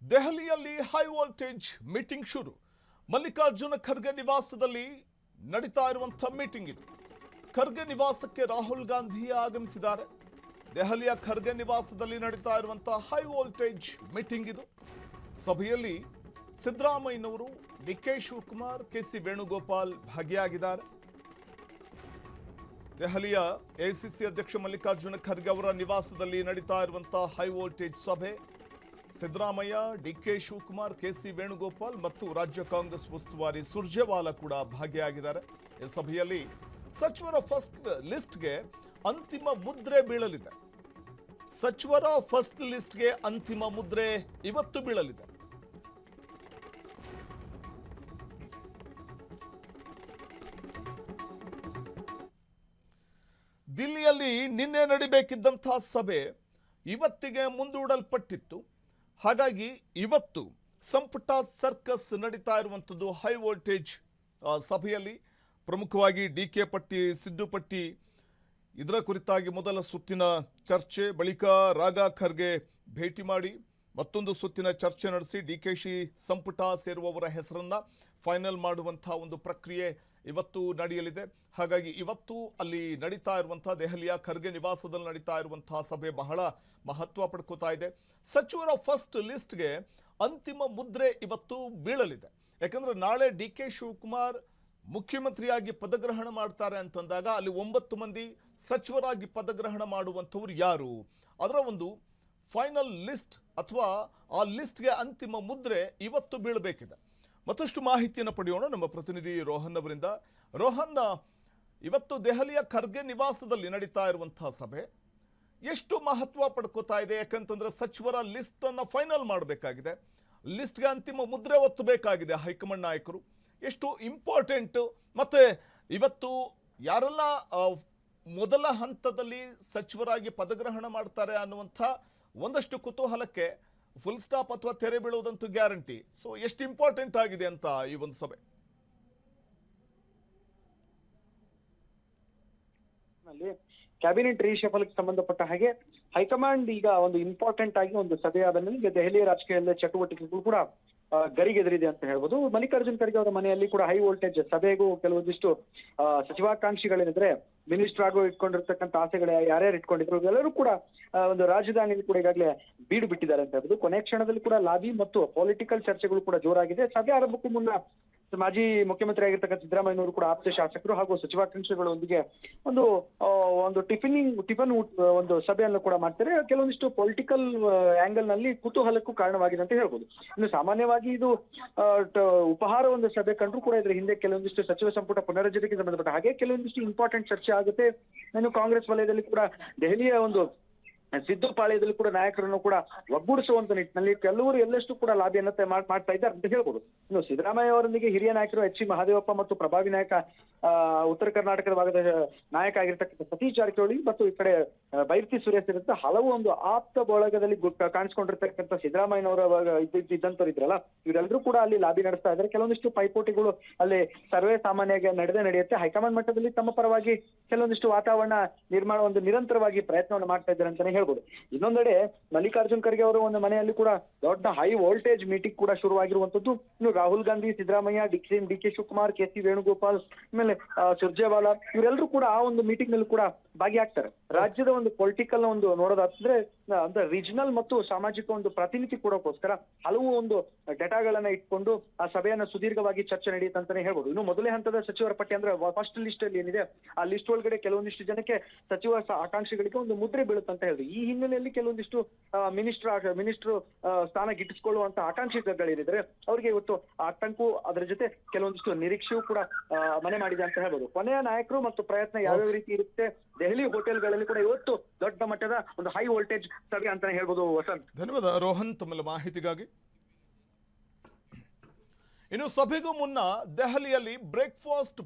ದೆಹಲಿಯಲ್ಲಿ high voltage meeting ಶುರು. ಮಲ್ಲಿಕಾರ್ಜುನ ಖರ್ಗೆ ನಿವಾಸದಲ್ಲಿ ನಡೀತಾ ಇರುವಂಥ ಮೀಟಿಂಗ್ ಇದು. ಖರ್ಗೆ ನಿವಾಸಕ್ಕೆ ರಾಹುಲ್ ಗಾಂಧಿ ಆಗಮಿಸಿದ್ದಾರೆ. ದೆಹಲಿಯ ಖರ್ಗೆ ನಿವಾಸದಲ್ಲಿ ನಡೀತಾ ಇರುವಂಥ ಹೈ ವೋಲ್ಟೇಜ್ ಮೀಟಿಂಗ್ ಇದು. ಸಭೆಯಲ್ಲಿ ಸಿದ್ದರಾಮಯ್ಯನವರು, ಡಿಕೆ ಶಿವಕುಮಾರ್, ಕೆಸಿ ವೇಣುಗೋಪಾಲ್ ಭಾಗಿಯಾಗಿದ್ದಾರೆ. ದೆಹಲಿಯ ಎಐಸಿಸಿ ಅಧ್ಯಕ್ಷ ಮಲ್ಲಿಕಾರ್ಜುನ ಖರ್ಗೆ ಅವರ ನಿವಾಸದಲ್ಲಿ ನಡೀತಾ ಇರುವಂಥ ಹೈ ವೋಲ್ಟೇಜ್ ಸಭೆ. ಸಿದ್ದರಾಮಯ್ಯ, ಡಿಕೆ ಶಿವಕುಮಾರ್, ಕೆಸಿ ವೇಣುಗೋಪಾಲ್ ಮತ್ತು ರಾಜ್ಯ ಕಾಂಗ್ರೆಸ್ ಉಸ್ತುವಾರಿ ಸುರ್ಜೇವಾಲಾ ಕೂಡ ಭಾಗಿಯಾಗಿದ್ದಾರೆ. ಈ ಸಭೆಯಲ್ಲಿ ಸಚಿವರ ಫಸ್ಟ್ ಲಿಸ್ಟ್ಗೆ ಅಂತಿಮ ಮುದ್ರೆ ಬೀಳಲಿದೆ. ಸಚಿವರ ಫಸ್ಟ್ ಲಿಸ್ಟ್ಗೆ ಅಂತಿಮ ಮುದ್ರೆ ಇವತ್ತು ಬೀಳಲಿದೆ. ದಿಲ್ಲಿಯಲ್ಲಿ ನಿನ್ನೆ ನಡೀಬೇಕಿದ್ದಂತಹ ಸಭೆ ಇವತ್ತಿಗೆ ಮುಂದೂಡಲ್ಪಟ್ಟಿತ್ತು. ಹಾಗಾಗಿ ಇವತ್ತು ಸಂಪುಟ ಸರ್ಕಸ್ ನಡೀತಾ ಇರುವಂಥದ್ದು ಹೈ ವೋಲ್ಟೇಜ್ ಸಭೆಯಲ್ಲಿ. ಪ್ರಮುಖವಾಗಿ ಡಿಕೆ ಪಟ್ಟಿ, ಸಿದ್ದು ಪಟ್ಟಿ ಇದರ ಕುರಿತಾಗಿ ಮೊದಲ ಸುತ್ತಿನ ಚರ್ಚೆ, ಬಳಿಕ ರಾಘಾ ಖರ್ಗೆ ಭೇಟಿ ಮಾಡಿ ಮತ್ತೊಂದು ಸುತ್ತಿನ ಚರ್ಚೆ ನಡೆಸಿ ಡಿಕೆಶಿ ಸಂಪುಟ ಸೇರುವವರ ಹೆಸರನ್ನು ಫೈನಲ್ ಮಾಡುವಂಥ ಒಂದು ಪ್ರಕ್ರಿಯೆ ಇವತ್ತು ನಡೆಯಲಿದೆ. ಹಾಗಾಗಿ ಇವತ್ತು ಅಲ್ಲಿ ನಡೀತಾ ಇರುವಂಥ ದೆಹಲಿಯ ಖರ್ಗೆ ನಿವಾಸದಲ್ಲಿ ನಡೀತಾ ಇರುವಂತಹ ಸಭೆ ಬಹಳ ಮಹತ್ವ ಪಡ್ಕೋತಾ ಇದೆ. ಸಚಿವರ ಫಸ್ಟ್ ಲಿಸ್ಟ್ಗೆ ಅಂತಿಮ ಮುದ್ರೆ ಇವತ್ತು ಬೀಳಲಿದೆ. ಯಾಕಂದರೆ ನಾಳೆ ಡಿಕೆ ಶಿವಕುಮಾರ್ ಮುಖ್ಯಮಂತ್ರಿಯಾಗಿ ಪದಗ್ರಹಣ ಮಾಡ್ತಾರೆ ಅಂತಂದಾಗ ಅಲ್ಲಿ 9 ಮಂದಿ ಸಚಿವರಾಗಿ ಪದಗ್ರಹಣ ಮಾಡುವಂಥವ್ರು ಯಾರು, ಅದರ ಒಂದು ಫೈನಲ್ ಲಿಸ್ಟ್ ಅಥವಾ ಆ ಲಿಸ್ಟ್ಗೆ ಅಂತಿಮ ಮುದ್ರೆ ಇವತ್ತು ಬೀಳಬೇಕಿದೆ. ಮತ್ತಷ್ಟು ಮಾಹಿತಿಯನ್ನು ಪಡೆಯೋಣ ನಮ್ಮ ಪ್ರತಿನಿಧಿ ರೋಹನ್ ಅವರಿಂದ. ರೋಹನ್, ಇವತ್ತು ದೆಹಲಿಯ ಖರ್ಗೆ ನಿವಾಸದಲ್ಲಿ ನಡೀತಾ ಇರುವಂತಹ ಸಭೆ ಎಷ್ಟು ಮಹತ್ವ ಪಡ್ಕೋತಾ ಇದೆ? ಯಾಕಂತಂದ್ರೆ ಸಚಿವರ ಲಿಸ್ಟ್ ಅನ್ನು ಫೈನಲ್ ಮಾಡಬೇಕಾಗಿದೆ, ಲಿಸ್ಟ್ಗೆ ಅಂತಿಮ ಮುದ್ರೆ ಒತ್ತಬೇಕಾಗಿದೆ ಹೈಕಮಾಂಡ್ ನಾಯಕರು. ಎಷ್ಟು ಇಂಪಾರ್ಟೆಂಟ್, ಮತ್ತೆ ಇವತ್ತು ಯಾರೆಲ್ಲ ಮೊದಲ ಹಂತದಲ್ಲಿ ಸಚಿವರಾಗಿ ಪದಗ್ರಹಣ ಮಾಡ್ತಾರೆ ಅನ್ನುವಂಥ ಒಂದಷ್ಟು ಕುತೂಹಲಕ್ಕೆ ಫುಲ್ ಸ್ಟಾಪ್ ಅಥವಾ ತೆರೆ ಬೀಳುವುದಂತೂ ಗ್ಯಾರಂಟಿ. ಸೊ ಎಷ್ಟು ಇಂಪಾರ್ಟೆಂಟ್ ಆಗಿದೆ ಅಂತ ಈ ಒಂದು ಸಭೆ? ಕ್ಯಾಬಿನೆಟ್ ರೀಶಫಲ್ ಸಂಬಂಧಪಟ್ಟ ಹಾಗೆ ಹೈಕಮಾಂಡ್ ಈಗ ಒಂದು ಇಂಪಾರ್ಟೆಂಟ್ ಆಗಿ ಒಂದು ಸಭೆ ಆದ ಮೇಲೆ ಈಗ ದೆಹಲಿಯ ರಾಜಕೀಯ ಚಟುವಟಿಕೆಗಳು ಕೂಡ ಗರಿಗೆದರಿದೆ ಅಂತ ಹೇಳ್ಬೋದು. ಮಲ್ಲಿಕಾರ್ಜುನ್ ಖರ್ಗೆ ಅವರ ಮನೆಯಲ್ಲಿ ಕೂಡ ಹೈ ವೋಲ್ಟೇಜ್ ಸಭೆಗೂ ಕೆಲವೊಂದಿಷ್ಟು ಸಚಿವಾಕಾಂಕ್ಷಿಗಳೇನಿದ್ರೆ ಮಿನಿಸ್ಟರ್ ಆಗೋ ಇಟ್ಕೊಂಡಿರ್ತಕ್ಕಂಥ ಆಸೆಗಳು ಯಾರ್ಯಾರು ಇಟ್ಕೊಂಡಿದ್ರು ಎಲ್ಲರೂ ಕೂಡ ಒಂದು ರಾಜಧಾನಿಯಲ್ಲಿ ಕೂಡ ಈಗಾಗಲೇ ಬೀಡು ಬಿಟ್ಟಿದ್ದಾರೆ ಅಂತ ಹೇಳ್ಬೋದು. ಕೊನೆ ಕ್ಷಣದಲ್ಲಿ ಕೂಡ ಲಾಬಿ ಮತ್ತು ಪೊಲಿಟಿಕಲ್ ಚರ್ಚೆಗಳು ಕೂಡ ಜೋರಾಗಿದೆ. ಸಭೆ ಆರಂಭಕ್ಕೂ ಮುನ್ನ ಮಾಜಿ ಮುಖ್ಯಮಂತ್ರಿ ಆಗಿರ್ತಕ್ಕಂಥ ಸಿದ್ದರಾಮಯ್ಯನವರು ಕೂಡ ಆಪ್ತ ಶಾಸಕರು ಹಾಗೂ ಸಚಿವಾಕಾಂಕ್ಷಿಗಳೊಂದಿಗೆ ಒಂದು ಟಿಫನ್ ಒಂದು ಸಭೆಯನ್ನು ಕೂಡ ಮಾಡ್ತಾರೆ. ಕೆಲವೊಂದಿಷ್ಟು ಪೊಲಿಟಿಕಲ್ ಆಂಗಲ್ ನಲ್ಲಿ ಕುತೂಹಲಕ್ಕೂ ಕಾರಣವಾಗಿದೆ ಅಂತ ಹೇಳ್ಬೋದು. ಇನ್ನು ಸಾಮಾನ್ಯವಾಗಿ ಇದು ಉಪಹಾರ ಒಂದು ಸಭೆ ಕಂಡ್ರು ಕೂಡ ಇದ್ರ ಹಿಂದೆ ಕೆಲವೊಂದಿಷ್ಟು ಸಚಿವ ಸಂಪುಟ ಪುನರ್ರಚನೆಗೆ ಸಂಬಂಧಪಟ್ಟ ಹಾಗೆ ಕೆಲವೊಂದಿಷ್ಟು ಇಂಪಾರ್ಟೆಂಟ್ ಚರ್ಚೆ ಆಗುತ್ತೆ. ಇನ್ನು ಕಾಂಗ್ರೆಸ್ ವಲಯದಲ್ಲಿ ಕೂಡ ದೆಹಲಿಯ ಒಂದು ಸಿದ್ದು ಪಾಳ್ಯದಲ್ಲಿ ಕೂಡ ನಾಯಕರನ್ನು ಕೂಡ ಒಗ್ಗೂಡಿಸುವಂತ ನಿಟ್ಟಿನಲ್ಲಿ ಕೆಲವರು ಎಲ್ಲಷ್ಟು ಕೂಡ ಲಾಬಿಯನ್ನ ಮಾಡ್ತಾ ಇದ್ದಾರೆ ಅಂತ ಹೇಳ್ಬೋದು. ಇನ್ನು ಸಿದ್ದರಾಮಯ್ಯ ಅವರೊಂದಿಗೆ ಹಿರಿಯ ನಾಯಕರು ಎಚ್ ಸಿ ಮಹದೇವಪ್ಪ ಮತ್ತು ಪ್ರಭಾವಿ ನಾಯಕ ಉತ್ತರ ಕರ್ನಾಟಕದ ಭಾಗದ ನಾಯಕ ಆಗಿರ್ತಕ್ಕಂಥ ಸತೀಶ್ ಜಾರಕಿಹೊಳಿ ಮತ್ತು ಈ ಕಡೆ ಬೈರತಿ ಸುರೇಶ್ ಇರುತ್ತೆ ಹಲವು ಒಂದು ಆಪ್ತ ಬಳಗದಲ್ಲಿ ಕಾಣಿಸ್ಕೊಂಡಿರ್ತಕ್ಕಂಥ ಸಿದ್ದರಾಮಯ್ಯನವರ ಇದ್ದಂತವ್ರು ಇದ್ರಲ್ಲ, ಇವರೆಲ್ಲರೂ ಕೂಡ ಅಲ್ಲಿ ಲಾಬಿ ನಡೆಸ್ತಾ ಇದ್ದಾರೆ. ಕೆಲವೊಂದಿಷ್ಟು ಪೈಪೋಟಿಗಳು ಅಲ್ಲಿ ಸರ್ವೇ ಸಾಮಾನ್ಯವಾಗಿ ನಡೆಯುತ್ತೆ. ಹೈಕಮಾಂಡ್ ಮಟ್ಟದಲ್ಲಿ ತಮ್ಮ ಪರವಾಗಿ ಕೆಲವೊಂದಿಷ್ಟು ವಾತಾವರಣ ನಿರ್ಮಾಣ ಒಂದು ನಿರಂತರವಾಗಿ ಪ್ರಯತ್ನವನ್ನು ಮಾಡ್ತಾ ಇದ್ದಾರೆ ಅಂತಾನೆ ಹೇಳ್ಬೋದು. ಇನ್ನೊಂದೆಡೆ ಮಲ್ಲಿಕಾರ್ಜುನ್ ಖರ್ಗೆ ಅವರ ಒಂದು ಮನೆಯಲ್ಲಿ ಕೂಡ ದೊಡ್ಡ ಹೈ ವೋಲ್ಟೇಜ್ ಮೀಟಿಂಗ್ ಕೂಡ ಶುರುವಾಗಿರುವಂತದ್ದು. ಇನ್ನು ರಾಹುಲ್ ಗಾಂಧಿ, ಸಿದ್ದರಾಮಯ್ಯ, ಡಿಕೆ ಶಿವಕುಮಾರ್, ಕೆಸಿ ವೇಣುಗೋಪಾಲ್, ಆಮೇಲೆ ಸುರ್ಜೇವಾಲಾ ಇವರೆಲ್ಲರೂ ಕೂಡ ಆ ಒಂದು ಮೀಟಿಂಗ್ ನಲ್ಲಿ ಕೂಡ ಭಾಗಿಯಾಗ್ತಾರೆ. ರಾಜ್ಯದ ಒಂದು ಪೊಲಿಟಿಕಲ್ ಒಂದು ನೋಡೋದಾದ್ರೆ ಅಂದ್ರೆ ರೀಜನಲ್ ಮತ್ತು ಸಾಮಾಜಿಕ ಒಂದು ಪ್ರಾತಿನಿಧ್ಯ ಕೊಡೋಕೋಸ್ಕರ ಹಲವು ಒಂದು ಡೇಟಾಗಳನ್ನ ಇಟ್ಕೊಂಡು ಆ ಸಭೆಯನ್ನ ಸುದೀರ್ಘವಾಗಿ ಚರ್ಚೆ ನಡೆಯುತ್ತೆ ಅಂತಾನೆ ಹೇಳ್ಬೋದು. ಇನ್ನು ಮೊದಲನೇ ಹಂತದ ಸಚಿವರ ಪಟ್ಟಿ ಅಂದ್ರೆ ಫಸ್ಟ್ ಲಿಸ್ಟ್ ಅಲ್ಲಿ ಏನಿದೆ ಆ ಲಿಸ್ಟ್ ಒಳಗಡೆ ಕೆಲವೊಂದಿಷ್ಟು ಜನಕ್ಕೆ ಸಚಿವ ಆಕಾಂಕ್ಷಿಗಳಿಗೆ ಒಂದು ಮುದ್ರೆ ಬೀಳುತ್ತೆ ಅಂತ ಹೇಳಿದ್ರು. ಈ ಹಿನ್ನೆಲೆಯಲ್ಲಿ ಕೆಲವೊಂದಿಷ್ಟು ಮಿನಿಸ್ಟರ್ ಸ್ಥಾನ ಗಿಟ್ಟಿಸಿಕೊಳ್ಳುವಂತ ಆಕಾಂಕ್ಷಿಗಳಿದ್ರೆ ಅವರಿಗೆ ಇವತ್ತು ಆತಂಕು ಅದರ ಜೊತೆ ಕೆಲವೊಂದಿಷ್ಟು ನಿರೀಕ್ಷೆಯೂ ಕೂಡ ಮನೆ ಮಾಡಿದೆ ಅಂತ ಹೇಳ್ಬೋದು. ಕೊನೆಯ ನಾಯಕರು ಮತ್ತು ಪ್ರಯತ್ನ ಯಾವ್ಯಾವ ರೀತಿ ಇರುತ್ತೆ ದೆಹಲಿ ಹೋಟೆಲ್ಗಳಲ್ಲಿ ಕೂಡ ಇವತ್ತು ದೊಡ್ಡ ಮಟ್ಟದ ಒಂದು ಹೈ ವೋಲ್ಟೇಜ್ ಸಭೆ ಅಂತಾನೆ ಹೇಳ್ಬೋದು. ವಸಂತ್, ಧನ್ಯವಾದ ರೋಹನ್ ತಮ್ಮೆಲ್ಲ ಮಾಹಿತಿಗಾಗಿ. ಇನ್ನು ಸಭೆಗೂ ಮುನ್ನ ದೆಹಲಿಯಲ್ಲಿ ಬ್ರೇಕ್ಫಾಸ್ಟ್